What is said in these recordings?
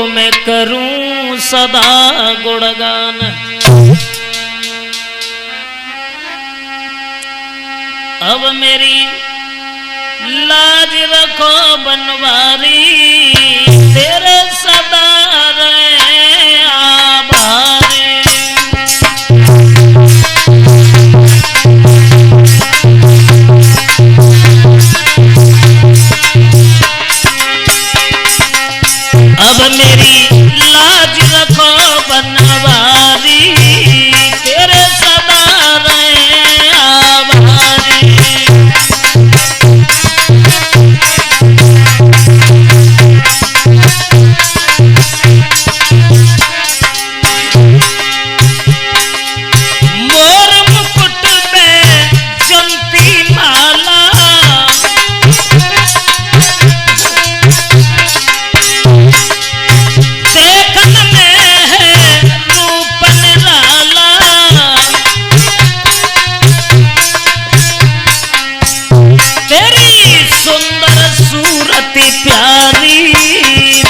मैं करूं सदा गुणगान। अब मेरी लाज रखो बनवारी, तेरे सदा रहे आभारी। अब मेरी लाज रखो बनवारी, तेरे सदा रहे आभारी। मोर मुकुट में जमती माला, देखन में है रूप निराला। तेरी सुंदर सूरत प्यारी,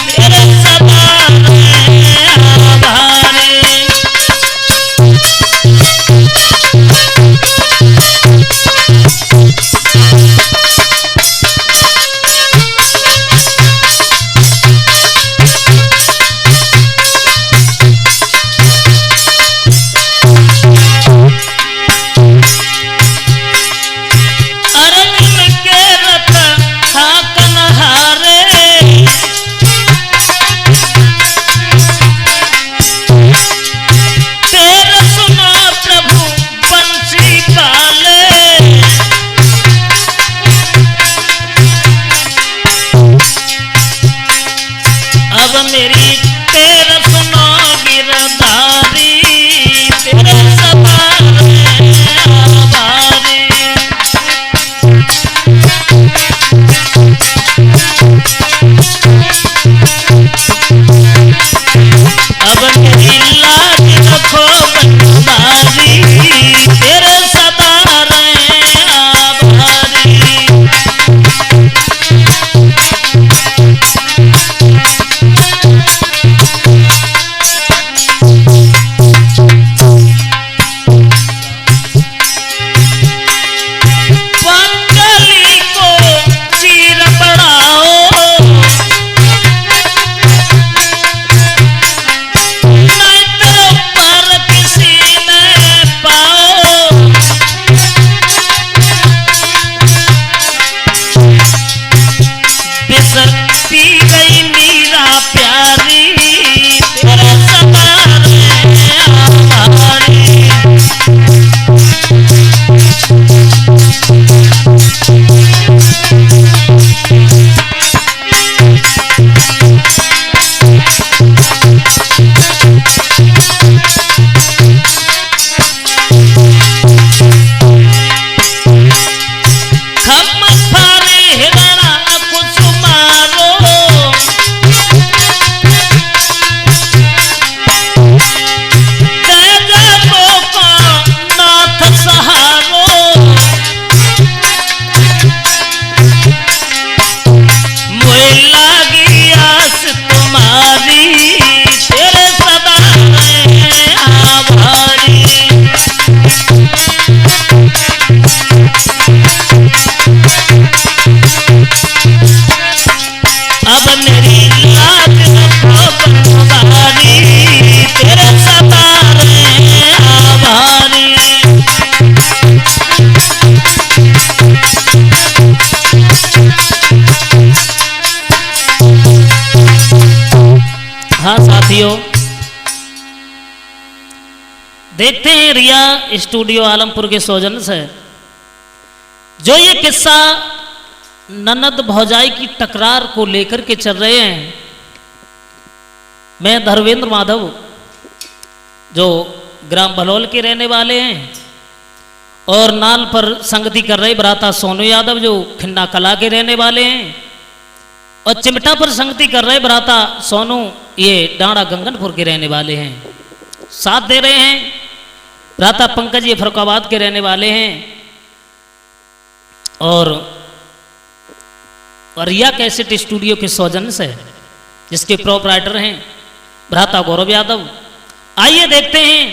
तेरे सदा रहे आभारी। अरविंद के रथ हाकन हारे, तेरे सुना प्रभु बंसी काले। अब मेरी तेरे सुनो गिरधारी, तेरे सदा रहे आभारी। अब मेरी लाज रखो बनवारी, तेरे सदा रहे आभारी। पंचली को चीर बढ़ाओ, नहीं तो पर किसी ने पाओ। बिसर पी गई मीरा प्यारी, तेरे सदा रहे आभारी। खम फारे हिरणा कुसुमारो, जय जय बोका नाथ सहारो। मोए लागी आस तुम्हारी, तेरे सदा रहे आभारी। अब मेरी लाज रखो बनवारी, तेरे सदा रहे आभारी। हाँ साथियों, देखते हैं रिया स्टूडियो आलमपुर के सौजन्य से जो ये किस्सा ननद भौजाई की टकरार को लेकर के चल रहे हैं। मैं धर्मेंद्र माधव जो ग्राम भलौल के रहने वाले हैं और नाल पर संगति कर रहे भ्राता सोनू यादव जो खिन्ना कला के रहने वाले हैं, और चिमटा पर संगति कर रहे भ्राता सोनू ये डांडा गंगनपुर के रहने वाले हैं। साथ दे रहे हैं भ्राता पंकज ये फरुखाबाद के रहने वाले हैं, और रिया कैसेट स्टूडियो के सौजन्य से जिसके प्रोपराइटर हैं भ्राता गौरव यादव। आइए देखते हैं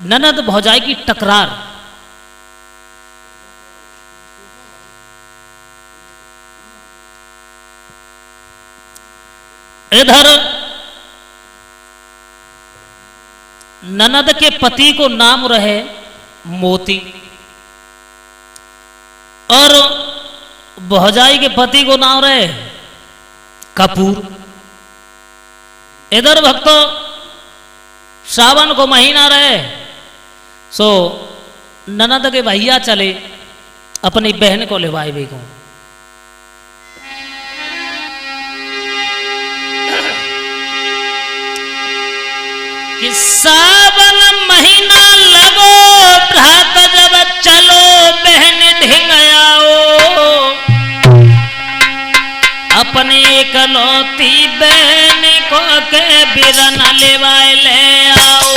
ननद भौजाई की टकरार। इधर ननद के पति को नाम रहे मोती और भौजाई के पति को नाम रहे कपूर। इधर भक्तों श्रावण को महीना रहे, सो ननद के भैया चले अपनी बहन को लेवाए भी को। कि सावन महीना लगो भ्रात जब चलो बहन ढिंगाओ, अपनी इकलौती बहन को के बिरन लेवाए ले आओ।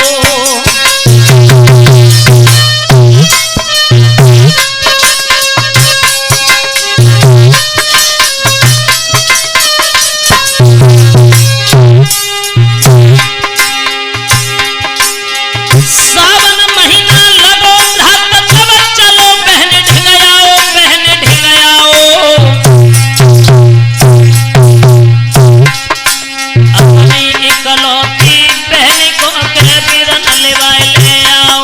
सावन महीना लगो भ्रात जब चलो बहन ढिंगाओ, बहन ढिंगाओ। अपनी इकलौती बहन को के बिरन लेवाए ले आओ।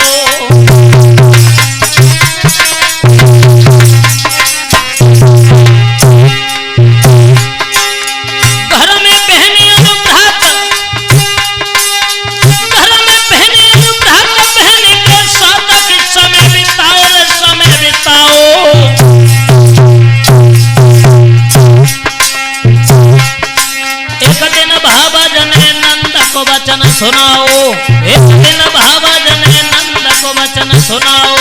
घर में बहनी अनुभ्रात, घर में बहनी अनुभ्रात बहन के साथ की समय बिताओ, समय बिताओ। एक दिन भावा जने नंद को वचन सुनाओ, एक दिन भावा जने नंद को वचन सुनाओ।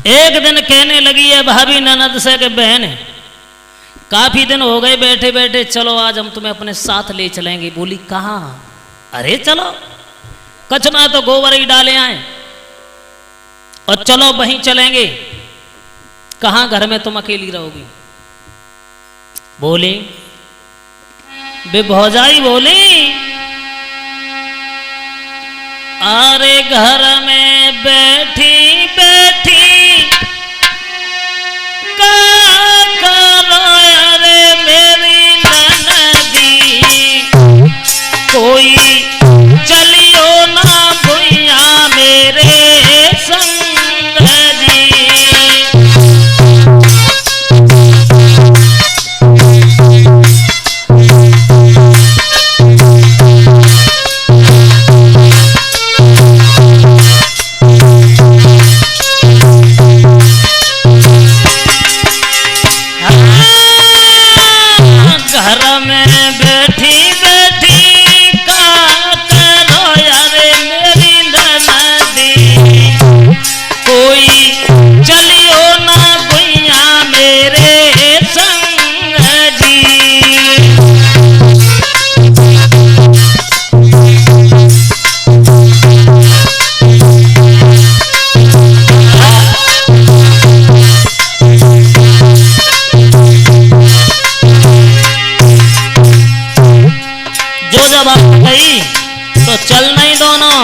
एक दिन कहने लगी है भाभी ननद से कि बहन काफी दिन हो गए बैठे बैठे, चलो आज हम तुम्हें अपने साथ ले चलेंगे। बोली कहाँ? अरे चलो कचना तो गोबर ही डाले आए और चलो वहीं चलेंगे। कहाँ घर में तुम अकेली रहोगी? बोली बे भौजाई बोली अरे घर में बैठी बैठी का करो अरे मेरी ननदी, कोई चलियो ना भुइया मेरे संग जी। घर में बैठी बैठी का करो अरे मेरी ननदी, कोई चलियो ना भुइया मेरे संग जी। जो जब आप गई तो चल नहीं दोनों।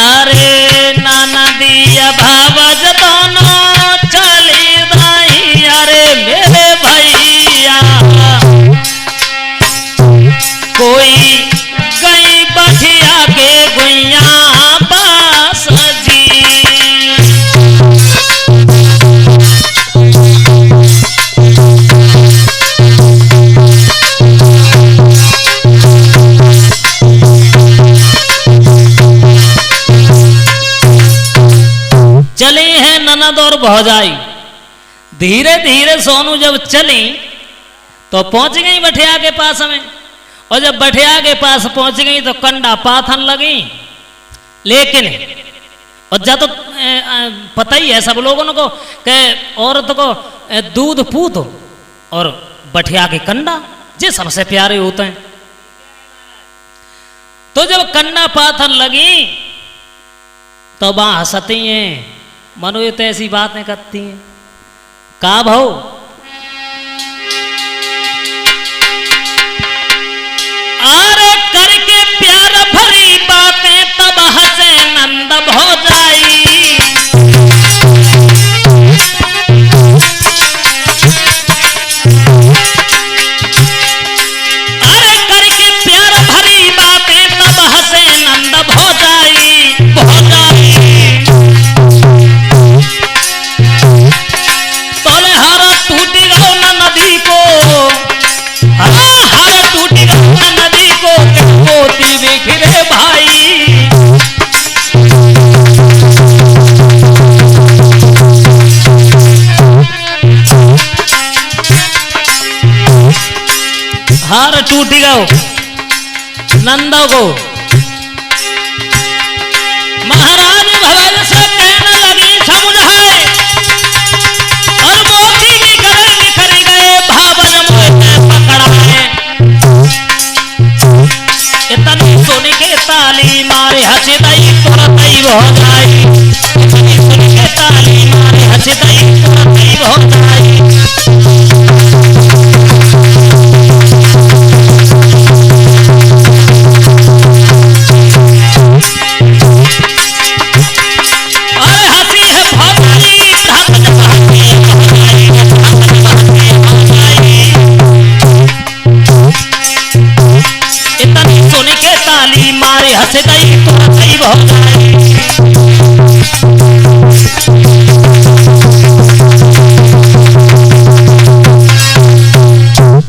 अरे नाना दिया भावज दोनों चली रही अरे मेरे भैया, कोई गई बठिया के गुइया बास जी। चली है ननद और भौजाई। धीरे धीरे सोनू जब चली तो पहुंच गई बठिया के पास में, और जब बठिया के पास पहुंच गई तो कंडा पाथन लगी। लेकिन और जब तो पता ही है सब लोगों को कि औरत को दूध पूत और बठिया के कंडा ये सबसे प्यारे होते हैं। तो जब कंडा पाथन लगी तो वहां हंसती हैं, मनो ये तो ऐसी बातें करती हैं। का भाव अरे करके प्यार भरी बातें तब हंसे नंद भौजाई। अरे करके प्यार भरी बातें तब हंसे नंद भौजाई भौजाई। तोले हारा टूटी गो न नदी को, हारा टूटी गो न नदी को, मोती बिखरे भाई। हार टूटी गो नंदा को, महाराज भवन से कहने लगी समझाए, और मोती बिखरे बिखर गए भावन में पकड़ाए। इतनी सुन के ताली मारे हंसी दई तुरंत ही हो जाई। इतनी सुन के ताली मारे हंसी दई तुरंत ही हो जाई। अरे हंसी है भौजाई भ्रमण बहती भौजाई भ्रमण बहती भौजाई। इतनी सुन के ताली मारे हंस गई तुरंत ही भौजाई।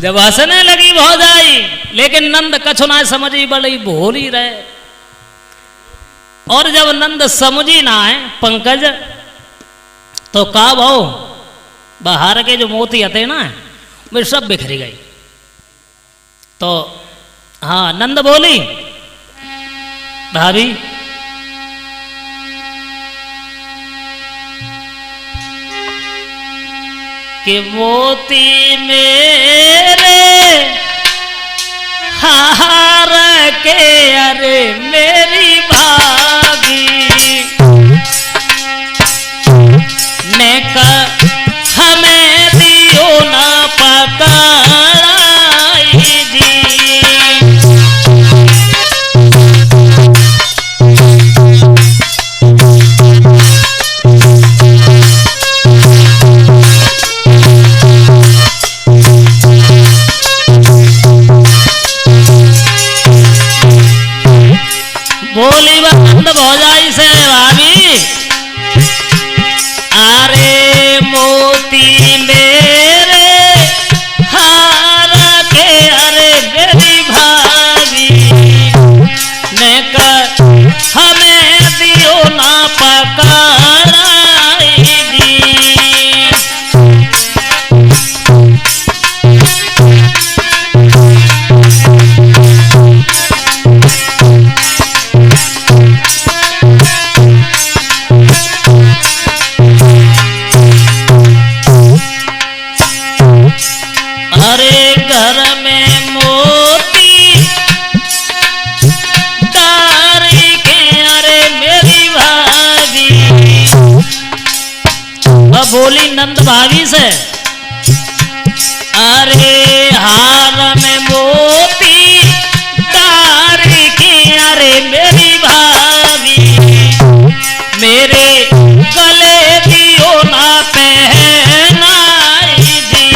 जब हंसने लगी भौजाई, लेकिन नंद कछु ना समझी, बड़ी भोली रहे। और जब नंद समझी ना है पंकज, तो का भाव बाहर के जो मोती आते ना वे सब बिखरी गई। तो हाँ नंद बोली, भाभी कि मोती मेरे हार के अरे मेरी भाभी ने हमें दियो ना पकड़ाई जी। बोली बंद भौजाई से, भाभी अरे मोती मेरे हार के अरे मेरी भाभी ने हमें दियो ना पकड़ाई दी। अरे घर में मोती डारी के अरे मेरी भाभी। अब बोली नंद भाभी से, अरे हार में मोती डारी के अरे मेरी भाभी मेरे गले दियो ना पहनाई दी।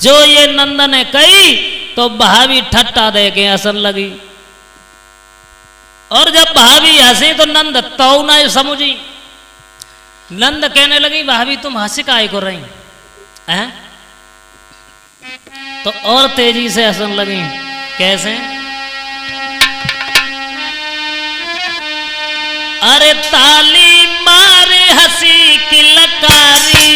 जो ये नंद ने कही तो भाभी ठट्टा दे के हंसन लगी। और जब भाभी हंसी तो नंद तो ना समझी। नंद कहने लगी, भाभी तुम हंसी काहे को रही हैं? तो और तेजी से हंसन लगी। कैसे? अरे ताली मारे हंसी की लकारी,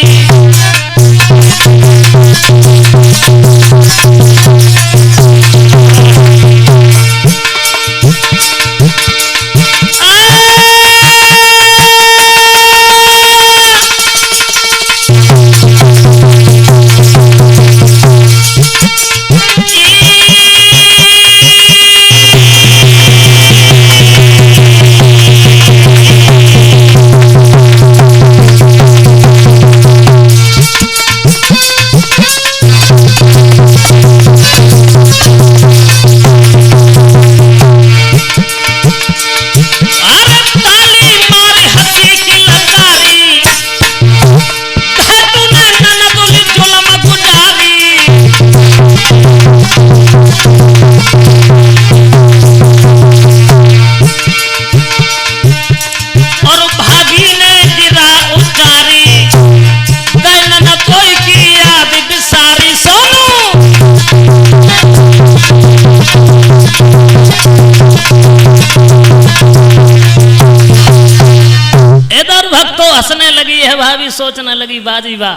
हंसने लगी है भाभी, सोचने लगी बाजी वाह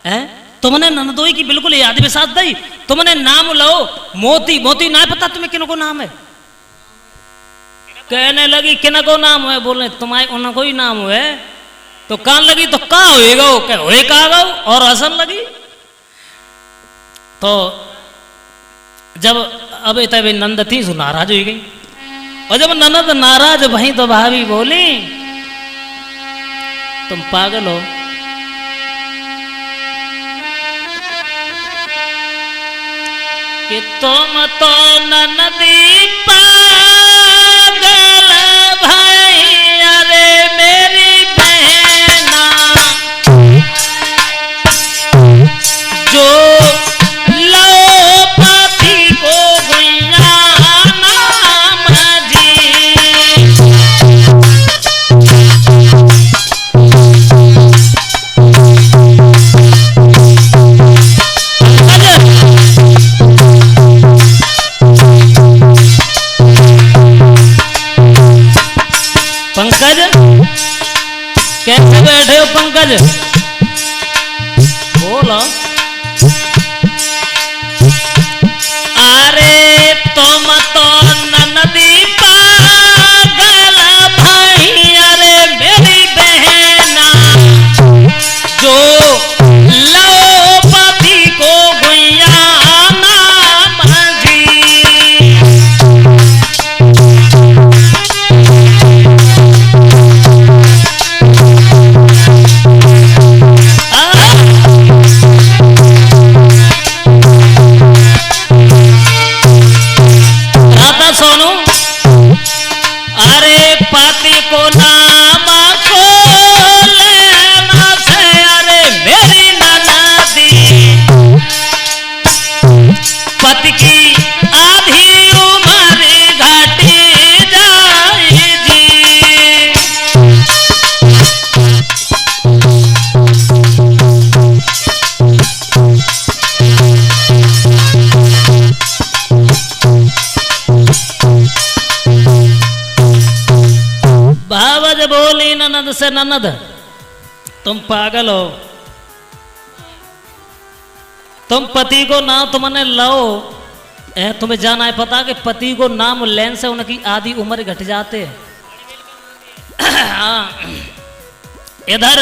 है तुमने नंदोई की बिल्कुल याद भी साथ दी। तुमने नाम लो मोती, मोती ना पता तुम्हें किन को नाम है? कहने लगी किन को नाम है? बोले तुम्हारे उनको ही नाम है। तो कान लगी तो का होएगा होए का गो और हंसन लगी। तो जब अब तब नंद थी सो नाराज हो गई, और जब ननद नाराज भई तो भाभी बोली तुम पागल हो, कि तुम तो ननदी पागल भाई, अरे मेरी बहना जो लो पति को गुइया नाम जी। पंकज कैसे बैठे हो पंकज? बोलो। अरे तुम तो ननदी पागल भाई, अरे मेरी बहना जो लो पति को गुइया नाम जी। सोनू अरे पति को नाम को लेना से, अरे मेरी ननदी पति की आधी उम्र घटी जाए जी। बाबा जब बोली ननद से, ननद तुम पागल हो, तुम पति को नाम तुमने लो, तुम्हें जाना है पता कि पति को नाम लेने से उनकी आधी उम्र घट जाते। इधर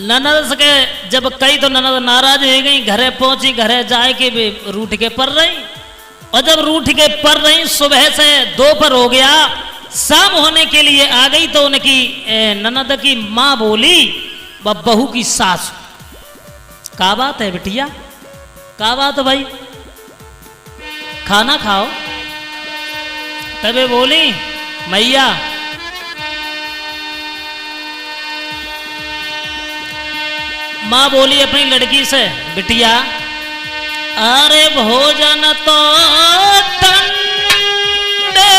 ननद के जब कई तो ननद नाराज हो गई, घरे पहुंची, घरे जाए के भी रूठ के पर रही, और जब रूठ के पर रही सुबह से दोपहर हो गया, शाम होने के लिए आ गई तो उनकी ननद की माँ बोली बहू की सास, क्या बात है बिटिया, क्या बात है भाई, खाना खाओ। तबे बोली मैया माँ बोली अपनी लड़की से, बिटिया अरे भोजन तो ठंडे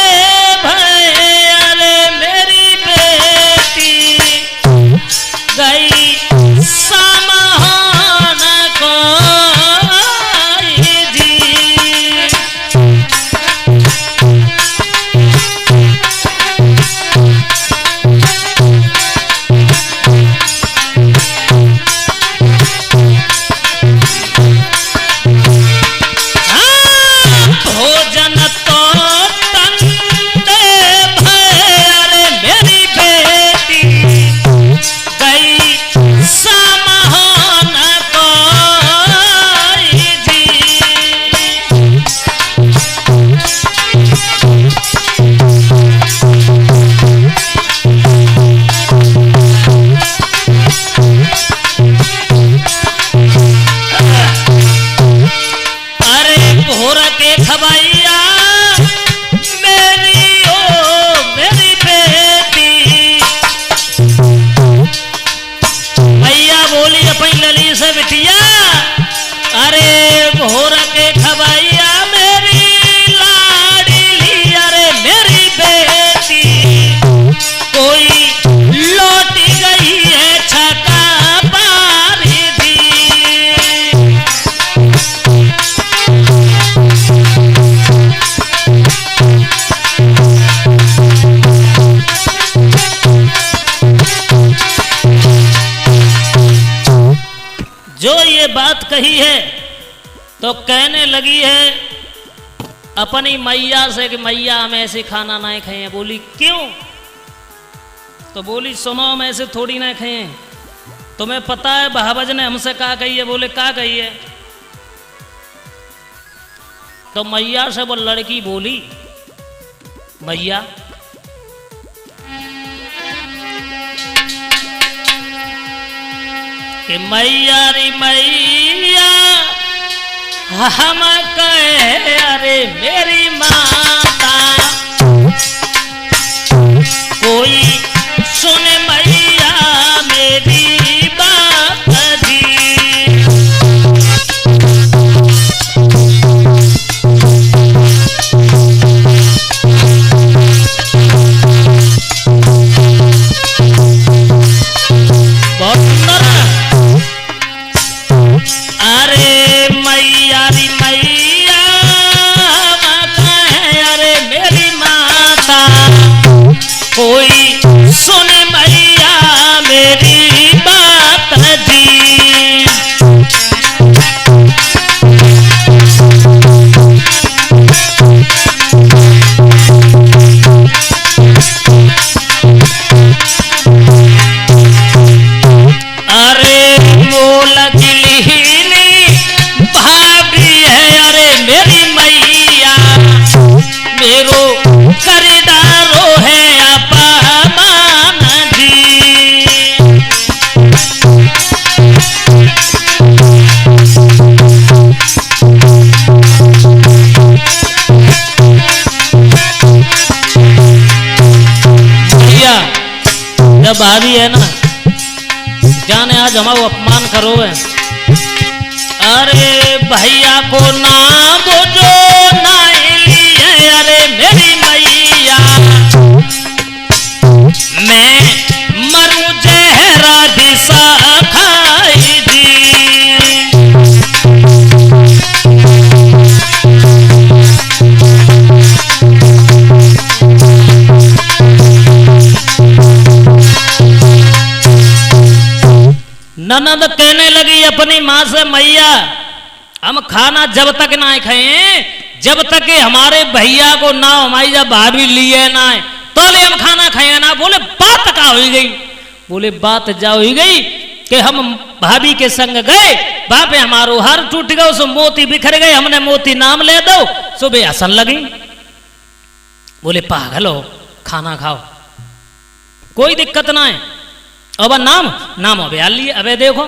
भय, अरे मेरी बेटी गई सामान को जी। भोजन तो ठंडे भय, अरे मेरी बेटी गई सामान को जी। अरे भोर के खबैया मेरी ओ मेरी बेटी, मैया बोली अपनी लली से, बिटिया अरे भोर के खबैया मेरी लाडली, अरे मेरी बेटी कोई लौट गई है छका बारी दी। बात कही है तो कहने लगी है अपनी मैया से कि मैया हम ऐसे खाना ना खाए। बोली क्यों? तो बोली सुनो हम ऐसे थोड़ी ना खाए, तुम्हें पता है भावज ने हमसे क्या कही है? बोले क्या कही है? तो मैया से वो लड़की बोली मैया कि मैया रे मैया हम कहे अरे मेरी माता कोई सुने मैया मेरी बात दी। कोई सुने मैया मेरी बात दी। अरे मोल गिलहीनी भाभी है अरे मेरी मैया मेरो खरीदारो है भाभी है ना जाने आज हमारा अपमान करो है। अरे भैया को नाम जो लिए अरे मेरी मैया मैं मरू जहरा दिशा खाई दी। ननद कहने लगी अपनी माँ से मैया हम खाना जब तक ना खाएं जब तक कि हमारे भैया को ना हमारी जब भाभी लिए ना तो ले हम खाना खाए ना। बोले बात क्या हो गई? बोले बात जा हो गई कि हम भाभी के संग गए वहां पे हमारो हार टूट गया सो मोती बिखर गए हमने मोती नाम ले दो सुबह हसन लगी। बोले पागल हो खाना खाओ कोई दिक्कत ना है। अब नाम नाम अब लिए अबे देखो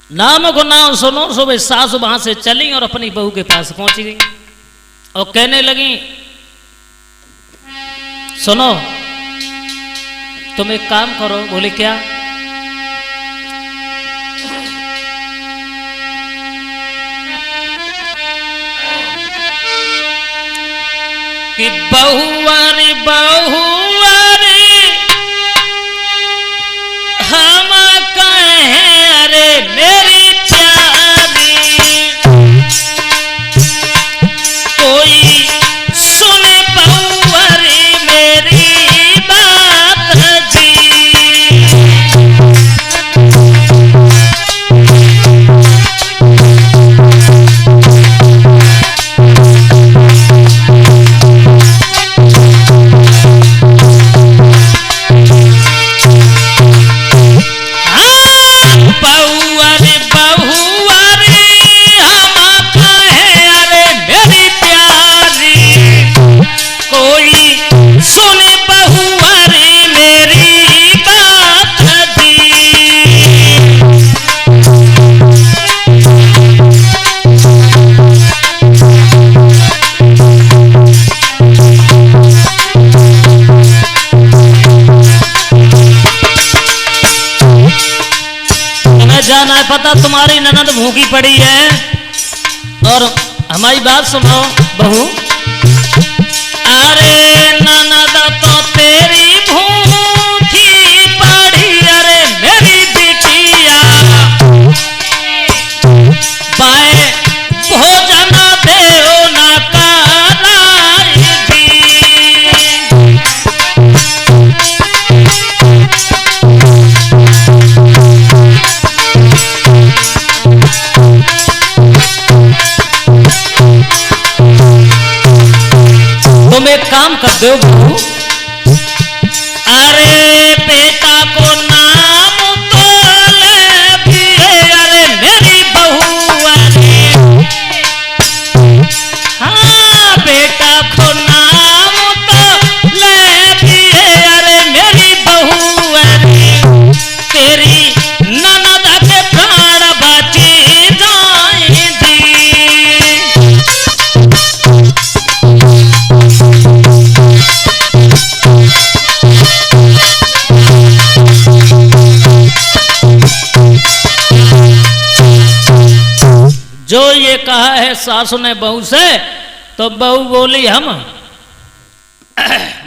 नाम को नाम सुनो। सुबह सासु वहां से चली और अपनी बहू के पास पहुंच गई और कहने लगी सुनो तुम एक काम करो। बोले क्या? कि बहुआरी बहुआरी हम कहें अरे मेरी प्यारी कोई सुने बहुआरी मेरी बात जी। जाना है पता तुम्हारी ननद भूखी पड़ी है और हमारी बात सुनो बहू। अरे ननद तो तेरी भूखी पड़ी अरे मेरी बिटिया पाए भोजन देओ ना कालाई दी। दो बहू अरे बेटा को नाम तो ले भी अरे मेरी बहू अरे हाँ बेटा को नाम तो ले भी अरे मेरी बहू अरे तेरी ननद के प्राण बची जाएंगी। जो ये कहा है सासू ने बहू से तो बहू बोली हम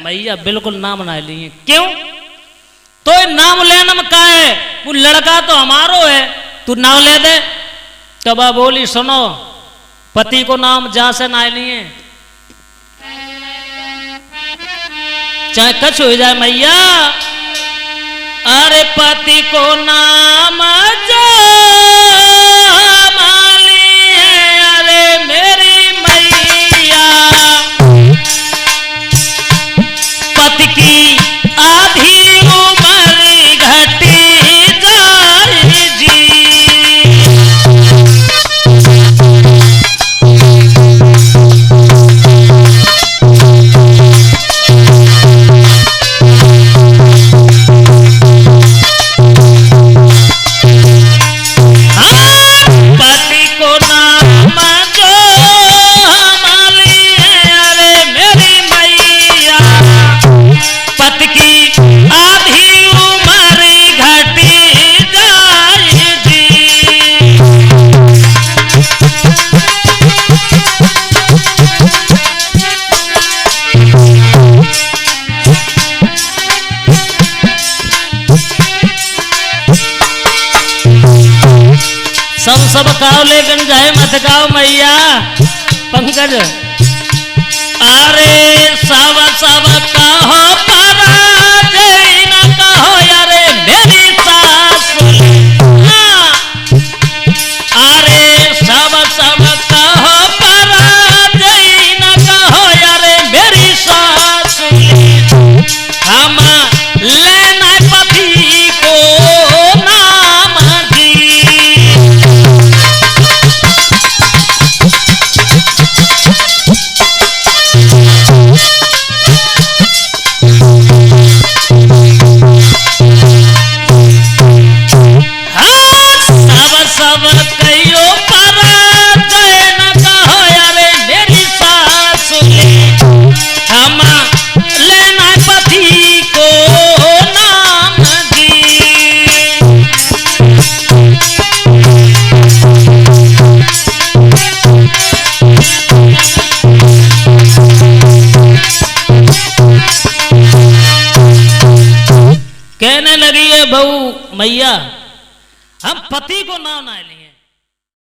भैया बिल्कुल नाम ना लिए। क्यों? तो नाम लेना में का है वो लड़का तो हमारो है तू नाम ले दे। तब बोली सुनो पति को नाम जा से ना लिए चाहे कछ हो जाए मैया अरे पति को नाम जा पति की आधी उम्र घटी जाएगी। पति को नाम जो पति की आधी उम्र घटी जाएगी। सब गाओ लेकिन जाए मत गाओ मैया पंकज अरे सब कहो पराजय न कहो अरे मेरी सास अरे सब कहो पराजय न कहो अरे मेरी सास हम लेना पति को नाम दी। सब कहियो पराजय न कहो अरे मेरी सास हम लेना पति को नाम दी। कहने लगी है बहू मैया हम पति को नाम ना लिए